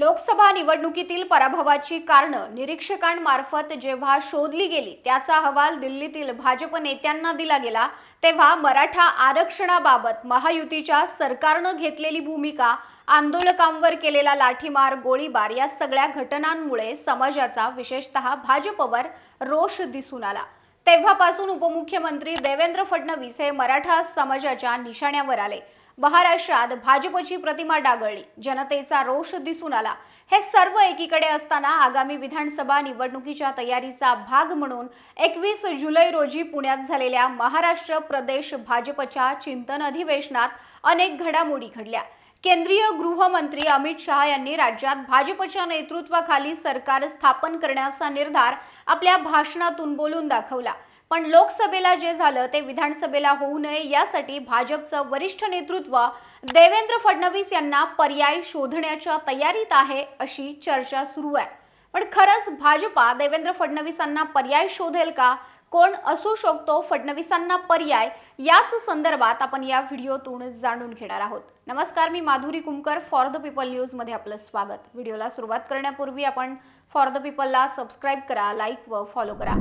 लोकसभा निवडणुकीतील पराभवाची कारणं निरीक्षकांमार्फत जेव्हा शोधली गेली, त्याचा अहवाल दिल्लीतील भाजप नेत्यांना दिला गेला, तेव्हा मराठा आरक्षणाबाबत महायुतीच्या सरकारनं घेतलेली भूमिका, आंदोलकांवर केलेला लाठीमार, गोळीबार या सगळ्या घटनांमुळे समाजाचा, विशेषतः भाजपवर रोष दिसून आला। तेव्हापासून उपमुख्यमंत्री देवेंद्र फडणवीस हे मराठा समाजाच्या निशाण्यावर आले। महाराष्ट्रात भाजपची प्रतिमा डागळली, जनतेचा रोष दिसून आला। हे सर्व एकीकडे असताना आगामी विधानसभा निवडणुकीच्या तयारीचा भाग म्हणून 21 जुलै रोजी पुण्यात झालेल्या महाराष्ट्र प्रदेश भाजपच्या चिंतन अधिवेशनात अनेक घडामोडी घडल्या। केंद्रीय गृहमंत्री अमित शहा यांनी राज्यात भाजपच्या नेतृत्वाखाली सरकार स्थापन करण्याचा निर्धार आपल्या भाषणातून बोलून दाखवला। पण लोकसभेला जे झालं ते विधानसभेला होऊ नये यासाठी भाजपचं वरिष्ठ नेतृत्व देवेंद्र फडणवीस यांना पर्याय शोधण्याच्या तयारीत आहे अशी चर्चा सुरू आहे। पण खरंच भाजपा देवेंद्र फडणवीसांना पर्याय शोधेल का? कोण असू शकतो फडणवीसांना पर्याय? याच संदर्भात आपण या व्हिडिओतून जाणून घेणार आहोत। नमस्कार, मी Madhuri Kumkar, for the people news मध्ये आपलं स्वागत। व्हिडिओला सुरुवात करण्यापूर्वी आपण फॉर द पीपलला सबस्क्राइब करा, लाईक व फॉलो करा।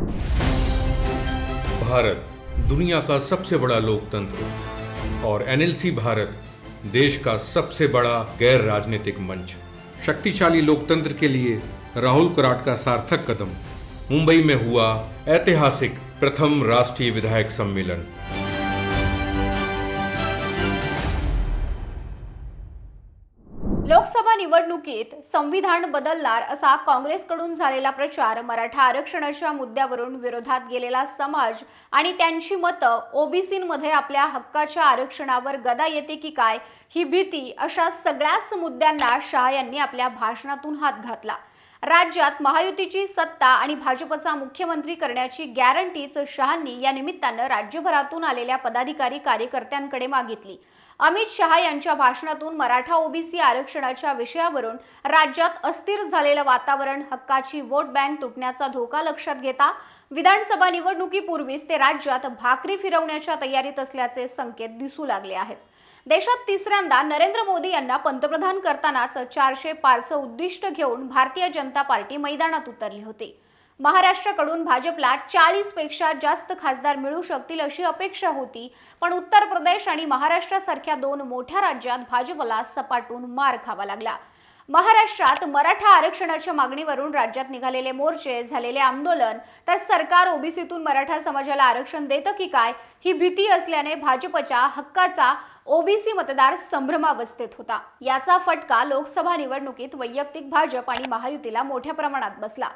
भारत दुनिया का सबसे बड़ा लोकतंत्र और एनएलसी भारत देश का सबसे बड़ा गैर राजनीतिक मंच। शक्तिशाली लोकतंत्र के लिए राहुल कराट का सार्थक कदम। मुंबई में हुआ ऐतिहासिक प्रथम राष्ट्रीय विधायक सम्मेलन। लोकसभा निवडणुकीत संविधान बदलणार असा काँग्रेसकडून झालेला प्रचार, मराठा आरक्षणाच्या मुद्द्यावरून विरोधात गेलेला समाज आणि त्यांची मतं, ओबीसींमध्ये आपल्या हक्काच्या आरक्षणावर गदा येते की काय ही भीती, अशा सगळ्याच मुद्द्यांना शहा यांनी आपल्या भाषणातून हात घातला। राज्यात महायुतीची सत्ता आणि भाजपचा मुख्यमंत्री करण्याची गॅरंटीच शहांनी या निमित्तानं राज्यभरातून आलेल्या पदाधिकारी कार्यकर्त्यांकडे मागितली। अमित शहा यांच्या भाषणातून मराठा ओबीसी आरक्षणाच्या विषयावरून राज्यात अस्थिर झालेलं वातावरण, हक्काची वोट बँक तुटण्याचा धोका लक्षात घेता विधानसभा निवडणुकीपूर्वीच ते राज्यात भाकरी फिरवण्याच्या तयारीत असल्याचे संकेत दिसू लागले आहेत। देशात तिसऱ्यांदा नरेंद्र मोदी यांना पंतप्रधान करतानाच 400 पारचं उद्दिष्ट घेऊन भारतीय जनता पार्टी मैदानात उतरली होती। महाराष्ट्राकडून भाजपला 40 पेक्षा जास्त खासदार मिळू शकतील अशी अपेक्षा होती, पण उत्तर प्रदेश आणि महाराष्ट्रासारख्या दोन मोठ्या राज्यात भाजपला सपाटून मार खावा लागला। महाराष्ट्रात मराठा आरक्षणाच्या मागणीवरून राज्यात निघालेले मोर्चे, झालेले आंदोलन, तर सरकार ओबीसीतून मराठा समाजाला आरक्षण देतं की काय ही भीती असल्याने भाजपच्या हक्काचा ओबीसी मतदार संभ्रमावस्थेत होता। याचा फटका लोकसभा निवडणुकीत वैयक्तिक भाजप आणि महायुतीला मोठ्या प्रमाणात बसला।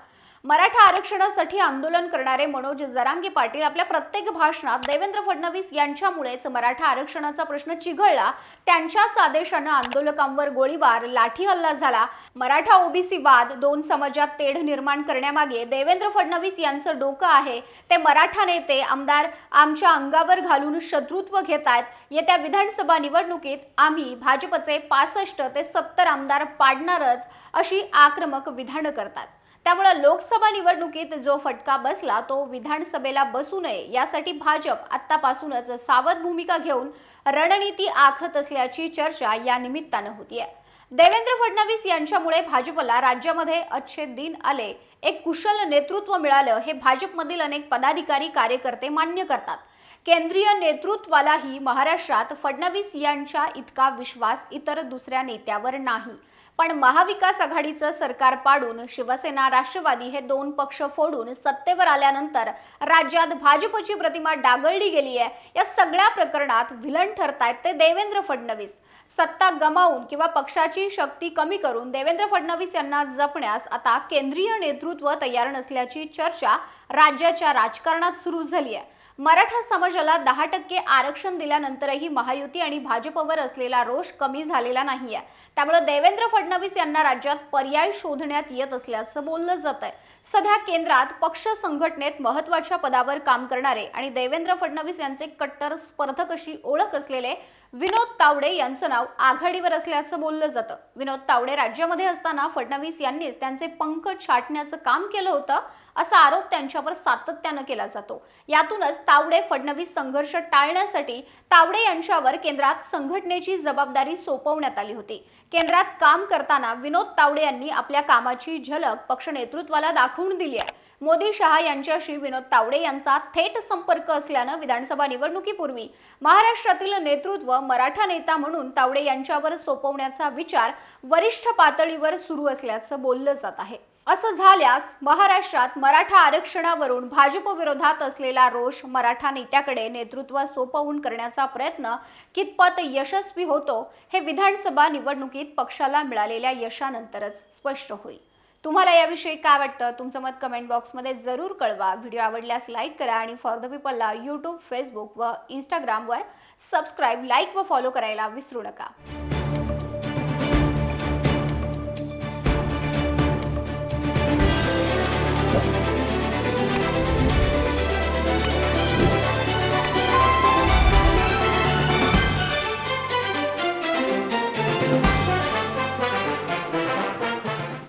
मराठा आरक्षणासाठी आंदोलन करणारे मनोज जरांगे पाटील आपल्या प्रत्येक भाषणात देवेंद्र फडणवीस यांच्यामुळेच मराठा आरक्षणाचा प्रश्न चिघळला, त्यांच्याच आदेशानं आंदोलकांवर गोळीबार, लाठी हल्ला झाला। मराठा ओबीसी वाद, दोन समाजात तेढ निर्माण करण्यामागे देवेंद्र फडणवीस यांचं डोकं आहे। ते मराठा नेते, आमदार आमच्या अंगावर घालून शत्रुत्व घेतायत। येत्या विधानसभा निवडणुकीत आम्ही भाजपचे 65 ते 70 आमदार पाडणारच अशी आक्रमक विधानं करतात। त्यामुळे लोकसभा निवडणुकीत जो फटका बसला तो विधानसभेला बसू नये यासाठी भाजप आतापासूनच सावध भूमिका घेऊन रणनीती आखत असल्याची चर्चा या निमित्तानं होतीये। देवेंद्र फडणवीस यांच्यामुळे भाजपला राज्यामध्ये अच्छे दिन आले, एक कुशल नेतृत्व मिळालं हे भाजपमधील अनेक पदाधिकारी, कार्यकर्ते मान्य करतात। केंद्रीय नेतृत्वालाही महाराष्ट्रात फडणवीस यांच्या इतका विश्वास इतर दुसऱ्या नेत्यावर नाही। पण महाविकास आघाडीचं सरकार पाडून शिवसेना, राष्ट्रवादी हे दोन पक्ष फोडून सत्तेवर आल्यानंतर राज्यात भाजपची प्रतिमा डागळली गेली आहे। या सगळ्या प्रकरणात व्हिलन ठरतायत ते देवेंद्र फडणवीस। सत्ता गमावून किंवा पक्षाची शक्ती कमी करून देवेंद्र फडणवीस यांना जपण्यास आता केंद्रीय नेतृत्व तयार नसल्याची चर्चा राज्याच्या राजकारणात सुरू झाली आहे। मराठा समाजाला 10% आरक्षण दिल्यानंतरही महायुती आणि भाजपवर असलेला रोष कमी झालेला नाहीये। त्यामुळे देवेंद्र फडणवीस यांना राज्यात पर्याय शोधण्यात येत असल्याचं बोललं जातंय। सध्या केंद्रात पक्ष संघटनेत महत्त्वाच्या पदावर काम करणारे आणि देवेंद्र फडणवीस यांचे कट्टर स्पर्धक अशी ओळख असलेले विनोद तावडे यांचं नाव आघाडीवर असल्याचं बोललं जातं। विनोद तावडे राज्यामध्ये असताना फडणवीस यांनीच त्यांचे पंख छाटण्याचं काम केलं होतं असा आरोप त्यांच्यावर सातत्यानं केला जातो। यातूनच तावडे फडणवीस संघर्ष टाळण्यासाठी तावडे यांच्यावर केंद्रात संघटनेची जबाबदारी सोपवण्यात आली होती। केंद्रात काम करताना विनोद तावडे यांनी आपल्या कामाची झलक पक्ष नेतृत्वाला दाखवून दिली आहे। मोदी शहा यांच्याशी विनोद तावडे यांचा थेट संपर्क असल्यानं विधानसभा निवडणुकीपूर्वी महाराष्ट्रातील नेतृत्व मराठा नेता म्हणून तावडे यांच्यावर सोपवण्याचा विचार वरिष्ठ पातळीवर सुरू असल्याचं बोललं जात आहे। असं झाल्यास महाराष्ट्रात मराठा आरक्षणावरून भाजप विरोधात असलेला रोष मराठा नेत्याकडे नेतृत्व सोपवून करण्याचा प्रयत्न कितपत यशस्वी होतो हे विधानसभा निवडणुकीत पक्षाला मिळालेल्या यशानंतरच स्पष्ट होईल। तुम्हाला याविषयी काय वाटतं? तुमचं मत कमेंट बॉक्समध्ये जरूर कळवा। व्हिडिओ आवडल्यास लाईक करा आणि फॉर द पीपलला यूट्यूब, फेसबुक व इंस्टाग्रामवर सबस्क्राईब, लाईक व फॉलो करायला विसरू नका।